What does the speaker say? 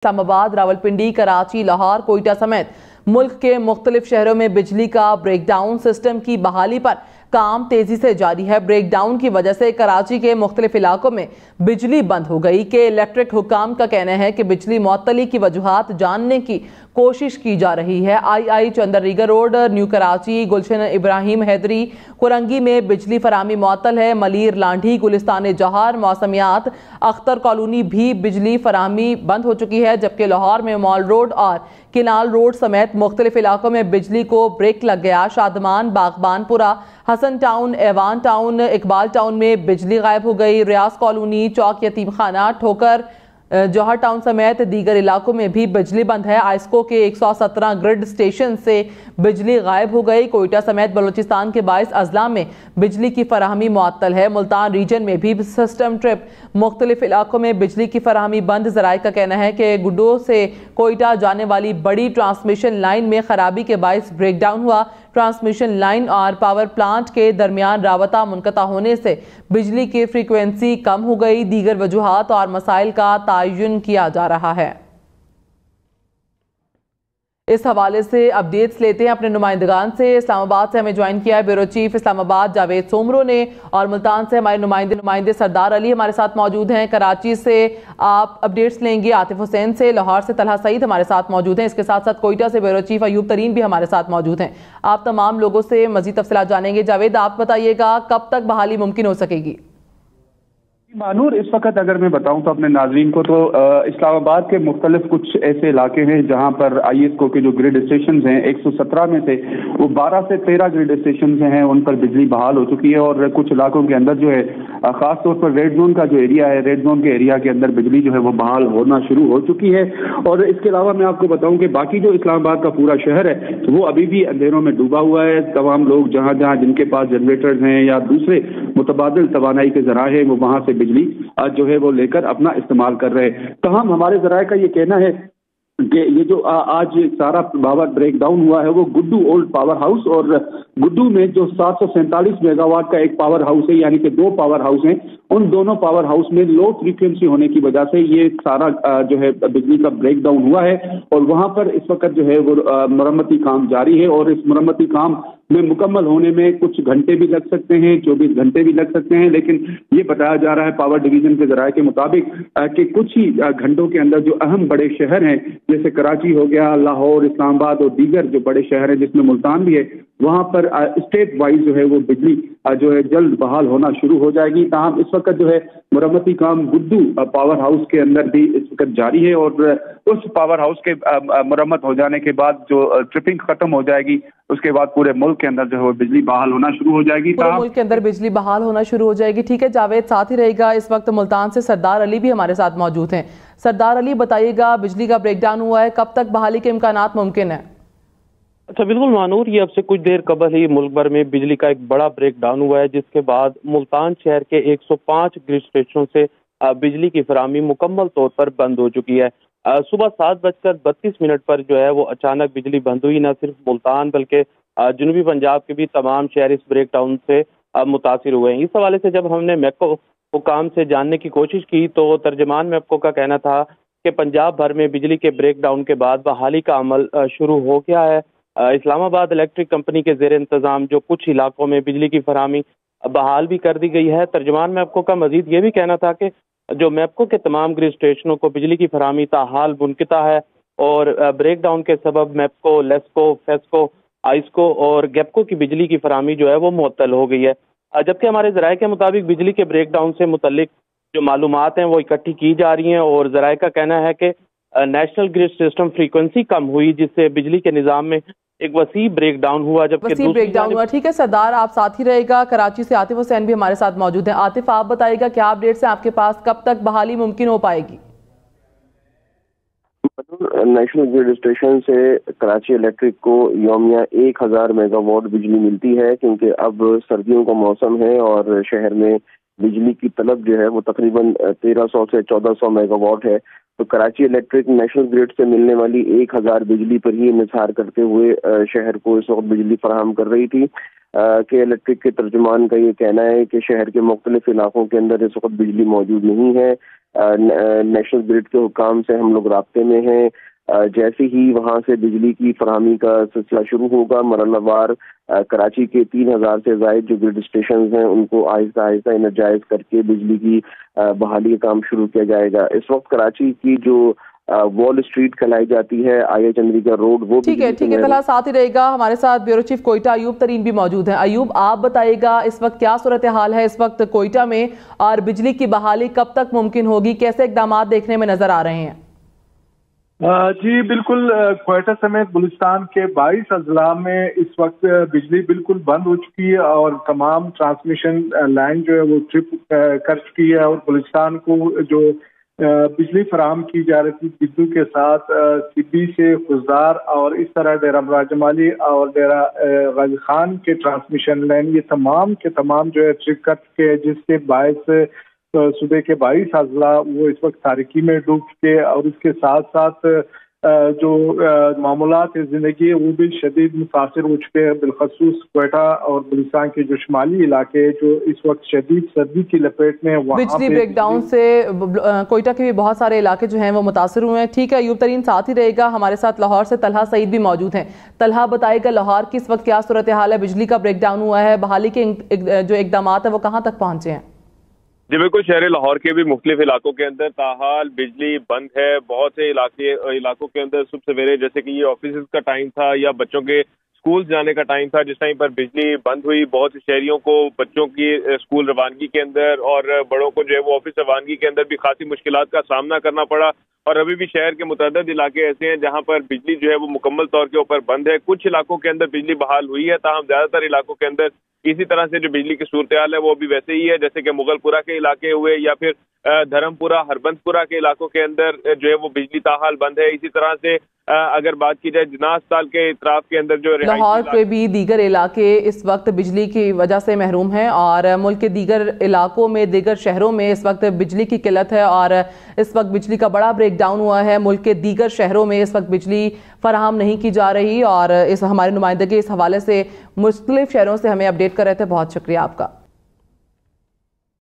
इस्लामाबाद, रावलपिंडी, कराची, लाहौर, कोयटा समेत मुल्क के मुख्तलिफ शहरों में बिजली का ब्रेक डाउन सिस्टम की बहाली पर काम तेजी से जारी है। ब्रेक डाउन की वजह से कराची के मुख्तलिफ इलाकों में बिजली बंद हो गई कि इलेक्ट्रिक हुकाम का कहना है कि बिजली मुअत्तली की वजूहात जानने की कोशिश की जा रही है। आई चंदररीगा रोड, न्यू कराची, गुलशन इब्राहिम हैदरी, कुरंगी में बिजली फराहमी मुअत्तल है। मलीर, लांढी, गुलिस्तान जहार, मौसमियात, अख्तर कॉलोनी भी बिजली फराहमी बंद हो चुकी है, जबकि लाहौर में मॉल रोड और किनाल रोड समेत मुख्तलिफ इलाकों में बिजली को ब्रेक लग गया। Shadman, Baghbanpura, Hasan town, Awan town, Iqbal town में बिजली गायब हो गई। रियाज कॉलोनी, चौक यतीम खाना, ठोकर, जौहर टाउन समेत दीगर इलाकों में भी बिजली बंद है। आइस्को के 117 ग्रिड स्टेशन से बिजली गायब हो गई। कोयटा समेत बलूचिस्तान के 22 अजला में बिजली की फराहमी मुअत्तल है। मुल्तान रीजन में भी सिस्टम ट्रिप, मुख्तलिफ इलाकों में बिजली की फराहमी बंद। ज़राए का कहना है कि गुड्डो से कोयटा जाने वाली बड़ी ट्रांसमिशन लाइन में खराबी के बायस ब्रेक डाउन हुआ। ट्रांसमिशन लाइन और पावर प्लांट के दरमियान राबता मुनक़ता होने से बिजली की फ्रीक्वेंसी कम हो गई। दीगर वजूहात और मसाइल का तयन किया जा रहा है। इस हवाले से अपडेट्स लेते हैं अपने नुमाइंदगान से। इस्लामाबाद से हमें ज्वाइन किया है ब्यूरो चीफ इस्लामाबाद जावेद सोमरो ने, और मुल्तान से हमारे नुमाइंदे सरदार अली हमारे साथ मौजूद हैं। कराची से आप अपडेट्स लेंगे आतिफ हुसैन से, लाहौर से तलहा सईद हमारे साथ मौजूद हैं। इसके साथ साथ कोयटा से ब्यूरो चीफ अयूब तरीन भी हमारे साथ मौजूद हैं। आप तमाम लोगों से मजीद तफसीलात जानेंगे। जावेद, आप बताइएगा कब तक बहाली मुमकिन हो सकेगी? मानूर, इस वक्त अगर मैं बताऊं तो अपने नाजरीन को, तो इस्लामाबाद के मुख्तलिफ कुछ ऐसे इलाके हैं जहां पर ISCO के जो ग्रिड स्टेशन हैं 117 में से वो 12 से 13 ग्रिड स्टेशन हैं, उन पर बिजली बहाल हो चुकी है। और कुछ इलाकों के अंदर जो है, खास तौर पर रेड जोन का जो एरिया है, रेड जोन के एरिया के अंदर बिजली जो है वो बहाल होना शुरू हो चुकी है। और इसके अलावा मैं आपको बताऊं कि बाकी जो इस्लामाबाद का पूरा शहर है वो अभी भी अंधेरों में डूबा हुआ है। तमाम लोग जहाँ जहाँ जिनके पास जनरेटर्स हैं या दूसरे मुतबादिल तवानाई के जराए हैं, वो वहां से बिजली जो है वो लेकर अपना इस्तेमाल कर रहे हैं। तमाम हमारे जराए का ये कहना है कि ये जो आज सारा पावर ब्रेक डाउन हुआ है वो गुड्डू ओल्ड पावर हाउस और गुड्डू में जो 747 मेगावाट का एक पावर हाउस है, यानी कि 2 पावर हाउस हैं, उन दोनों पावर हाउस में लो फ्रीक्वेंसी होने की वजह से ये सारा जो है बिजली का ब्रेक डाउन हुआ है। और वहां पर इस वक्त जो है वो मरम्मती काम जारी है, और इस मरम्मती काम में मुकम्मल होने में कुछ घंटे भी लग सकते हैं, 24 घंटे भी लग सकते हैं। लेकिन ये बताया जा रहा है पावर डिवीजन के जराये के मुताबिक कि कुछ ही घंटों के अंदर जो अहम बड़े शहर हैं जैसे कराची हो गया, लाहौर, इस्लामाबाद और दीगर जो बड़े शहर हैं जिसमें मुल्तान भी है, वहां पर स्टेट वाइज जो है वो बिजली जो है जल्द बहाल होना शुरू हो जाएगी। ताहम इस वक्त जो है मरम्मती काम गुड्डू पावर हाउस के अंदर भी इस वक्त जारी है, और उस पावर हाउस के मरम्मत हो जाने के बाद जो ट्रिपिंग खत्म हो जाएगी, उसके बाद पूरे मुल्क के अंदर जो है बिजली बहाल होना शुरू हो जाएगी। पूरे मुल्क के अंदर बिजली बहाल होना शुरू हो जाएगी। ठीक है जावेद, साथ ही रहेगा। इस वक्त मुल्तान से सरदार अली भी हमारे साथ मौजूद हैं। सरदार अली, बताइएगा, बिजली का ब्रेकडाउन हुआ है, कब तक बहाली के इम्कानात मुमकिन है? अच्छा, बिल्कुल मानूर, ये अब से कुछ देर कबल ही मुल्क भर में बिजली का एक बड़ा ब्रेक डाउन हुआ है, जिसके बाद मुल्तान शहर के 105 ग्रिड स्टेशनों से बिजली की फराहमी मुकम्मल तौर पर बंद हो चुकी है। सुबह 7:32 पर जो है वो अचानक बिजली बंद हुई। न सिर्फ मुल्तान बल्कि जनूबी पंजाब के भी तमाम शहर इस ब्रेक डाउन से मुतासिर हुए हैं। इस हवाले से जब हमने मैपको हुकाम से जानने की कोशिश की तो तर्जमान मैपको का कहना था कि पंजाब भर में बिजली के ब्रेक डाउन के बाद बहाली का अमल शुरू हो गया है। इस्लामाबाद इलेक्ट्रिक कंपनी के जेर इंतजाम जो कुछ इलाकों में बिजली की फराहमी बहाल भी कर दी गई है। तर्जमान मैपको का मजीद ये भी कहना था कि जो मैपको के तमाम ग्रिड स्टेशनों को बिजली की फराहमी ताहाल मुनक़ता है, और ब्रेक डाउन के सबब मैपको, लेस्को, फेस्को, आइस्को और गैपको की बिजली की फराहमी जो है वो मुअत्तल हो गई है। जबकि हमारे ज़राए के मुताबिक बिजली के ब्रेक डाउन से मुतल्लिक जो मालूमात हैं वो इकट्ठी की जा रही हैं, और ज़राए का कहना है कि नेशनल ग्रिड सिस्टम फ्रीक्वेंसी कम हुई, जिससे बिजली के निज़ाम में एक वसी ब्रेक डाउन हुआ। जबकि ब्रेक डाउन हुआ। ठीक है सरदार, आप साथ ही रहेगा। कराची से आतिफ हुसैन भी हमारे साथ मौजूद हैं। आतिफ, आप बताइएगा क्या अपडेट्स हैं आपके पास, कब तक बहाली मुमकिन हो पाएगी? नेशनल ग्रिड स्टेशन से कराची इलेक्ट्रिक को यौमिया 1000 मेगावाट बिजली मिलती है, क्योंकि अब सर्दियों का मौसम है और शहर में बिजली की तलब जो है वो तकरीबन 1300 से 1400 मेगावाट है। तो कराची इलेक्ट्रिक नेशनल ग्रिड से मिलने वाली 1000 बिजली पर ही इंहिसार करते हुए शहर को इस वक्त बिजली फराहम कर रही थी। के इलेक्ट्रिक के तर्जुमान का ये कहना है कि शहर के मुख्तलिफ इलाकों के अंदर इस वक्त बिजली मौजूद नहीं है। نیشنل گرڈ کے حکام سے ہم لوگ رابطے میں ہیں. جیسے ہی وہاں سے بجلی کی فراہمی کا سلسلہ شروع ہوگا، مرحلہ وار کراچی کے 3000 سے زائد جو گرڈ اسٹیشنز ہیں ان کو آہستہ آہستہ انرجائز کر کے بجلی کی بحالی کا کام شروع کیا جائے گا. اس وقت کراچی کی جو وال اسٹریٹ کہلائی جاتی ہے، آئی چندریکا روڈ، وہ ٹھیک ہے طلحہ ساتھ ہی رہے گا. ہمارے ساتھ بیورو چیف کوئٹہ ایوب ترین بھی موجود ہیں. ایوب، آپ بتائیے گا اس وقت کیا صورتحال ہے اس وقت کوئٹہ میں، اور بجلی کی بحالی کب تک ممکن ہوگی؟ کیسے اقدامات دیکھنے میں نظر آ رہے ہیں؟ جی بالکل، کوئٹہ سمیت بلوچستان کے 22 اضلاع میں اس وقت بجلی بالکل بند ہو چکی ہے اور تمام ٹرانسمیشن لائن جو ہے وہ ٹرپ کر چکی ہے، اور بلوچستان کو جو بجلی فراہم کی جا رہی تھی بجلی کے ساتھ سبی سے خزدار اور اس طرح ڈیرہ مراد جمالی اور ڈیرہ غازی خان کے ٹرانسمیشن لائن، یہ تمام کے تمام جو ہے ٹرپ کر چکے ہیں، جس کے باعث صوبے کے 22 اضلاع وہ اس وقت تاریکی میں ڈوب چکے، اور اس کے ساتھ ساتھ جو معمولات زندگی ہے وہ بھی شدید متاثر ہو چکے ہیں، بالخصوص کوئٹہ اور بلوچستان کے جو شمالی علاقے جو اس وقت شدید سردی کی لپیٹ میں، وہاں بجلی بریک ڈاؤن سے کوئٹہ کے بھی بہت سارے علاقے جو ہیں وہ متاثر ہوئے ہیں. ٹھیک ہے ایوب ترین ساتھ ہی رہے گا. ہمارے ساتھ لاہور سے طلحہ سعید بھی موجود ہیں. طلحہ بتائے گا لاہور کی اس وقت کیا صورتحال ہے؟ بجلی کا بریک ڈاؤن ہوا ہے، بحالی کے جو اقدامات ہیں وہ کہاں تک پہنچے ہیں؟ جی بالکل، شہر لاہور کے بھی مختلف علاقوں کے اندر تاحال بجلی بند ہے. بہت سے علاقوں کے اندر صبح سویرے جیسے کہ یہ آفیسز کا ٹائم تھا یا بچوں کے اسکول جانے کا ٹائم تھا، جس ٹائم پر بجلی بند ہوئی، بہت سے شہریوں کو بچوں کی اسکول روانگی کے اندر اور بڑوں کو جو ہے وہ آفس روانگی کے اندر بھی خاصی مشکلات کا سامنا کرنا پڑا. اور ابھی بھی شہر کے متعدد علاقے ایسے ہیں جہاں پر بجلی جو ہے وہ مکمل طور کے اوپر بند ہے. کچھ علاقوں کے اندر بجلی بحال ہوئی ہے، تاہم زیادہ تر علاقوں کے اندر اسی طرح سے جو بجلی کی صورتحال ہے وہ بھی ویسے ہی ہے، جیسے کہ مغل پورہ کے علاقے ہوئے یا پھر دھرم پورہ ہربنس پورہ کے علاقوں کے اندر جو ہے وہ بجلی تاحال بند ہے. اسی طرح سے اگر بات کی جائے جناح اسپتال کے اطراف کے اندر جو لاہور کے بھی دیگر علاقے اس وقت بجلی کی وجہ سے محروم ہیں، اور ملک کے دیگر علاقوں میں دیگر شہروں میں اس وقت بجلی کی قلت ہے، اور اس وقت بجلی کا بڑا بریک ڈاؤن ہوا ہے. ملک کے دیگر شہروں میں اس وقت بجلی فراہم نہیں کی جا رہی، اور اس ہمارے نمائندگی اس حوالے سے مختلف شہروں سے ہمیں اپڈیٹ کر رہے تھے. بہت شکریہ آپ کا.